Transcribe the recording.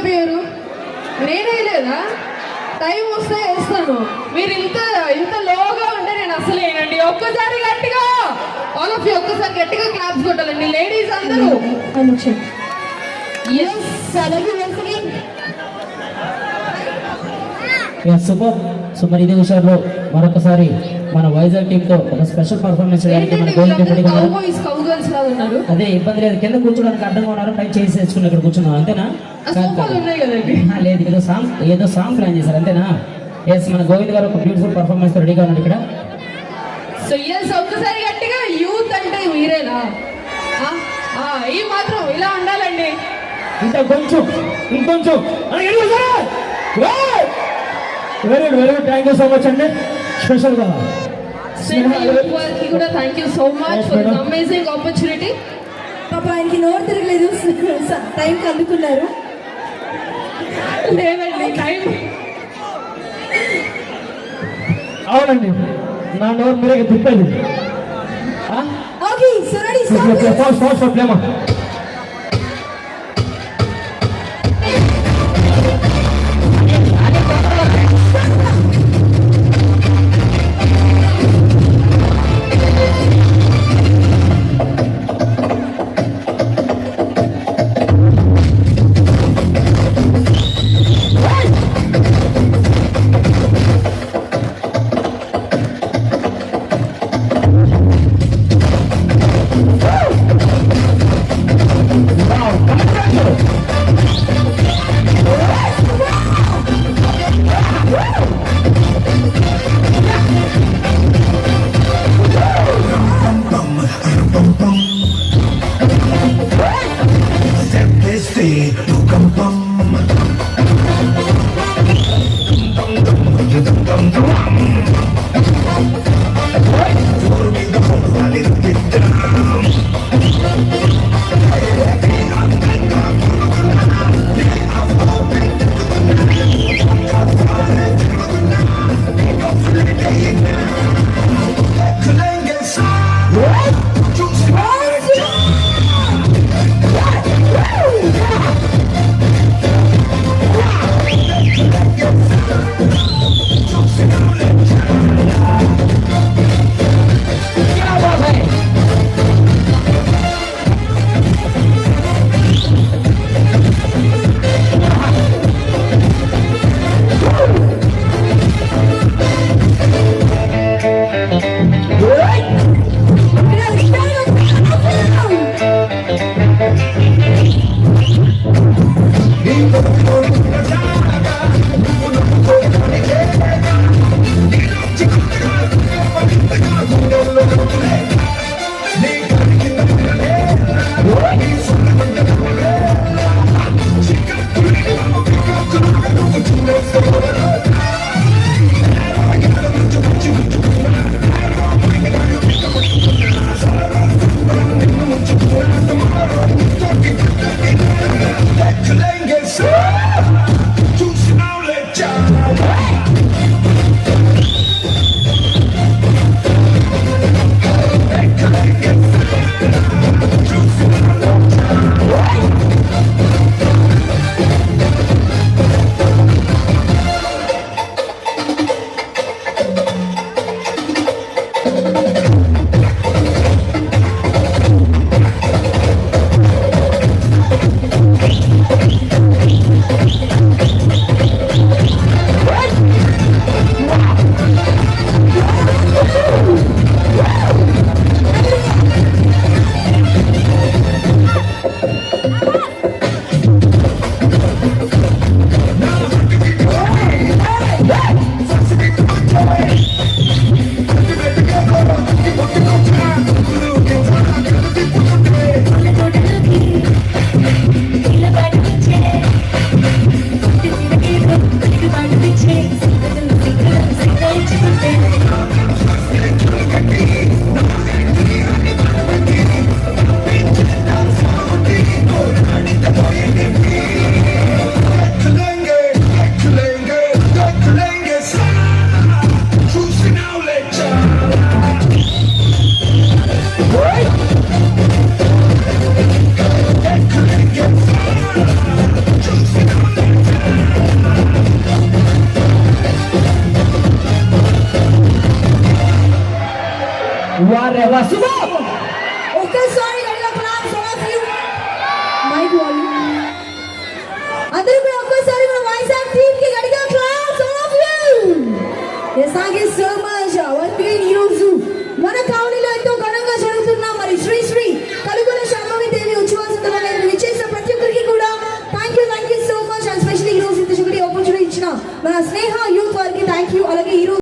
అయిపోయారు? నేనే లేదా? టైం వస్తే వేస్తాను. మీరు ఇంత ఇంత లోగా ఉంటే నేను అసలు ఏనండి. ఒక్కసారి గట్టిగా ఆల్ ఆఫ్ యూ ఒక్కసారి గట్టిగా క్లాప్స్ కొట్టాలండి లేడీస్ అందరూ. సూపర్. సో మరి ఇదే విషయంలో మరొకసారి మన వైజాగ్ టీమ్ తో ఒక స్పెషల్ పర్ఫార్మెన్స్ చేయడానికి మన గోల్డ్ టీమ్ రెడీగా ఉన్నారు. అదే ఇబ్బంది లేదు, కింద కూర్చోడానికి అడ్డంగా ఉన్నారు, పై చేసి తెచ్చుకుని ఇక్కడ కూర్చున్నాం అంతేనా? లేదు, ఏదో సాంగ్ ప్లాన్ చేశారు అంతేనా? ఎస్, మన గోవింద్ గారు ఒక బ్యూటిఫుల్ పర్ఫార్మెన్స్ తో రెడీగా ఉన్నారు ఇక్కడ. సో ఎస్, ఒక్కసారి గట్టిగా యూత్ అంటే మీరేనా? ఈ మాత్రం ఇలా ఉండాలండి. ఇంకొంచెం very good. Thank you so much అండి. స్పెషల్ గా కూడా thank you so much for this amazing opportunity. పాప ఆయనకి నోరు తిరగలేదు, టైంకి అందుకున్నారు. లేదండి టైం. అవునండి, నా నోరు మీరే తిప్పేది. ఓకే సో రెడీ స్టార్ట్ ప్లేమా. Let's వారెవా శుభ ఒక్కసారి గట్టిగా claps all of you mic volume అందరూ కూడా ఒక్కసారి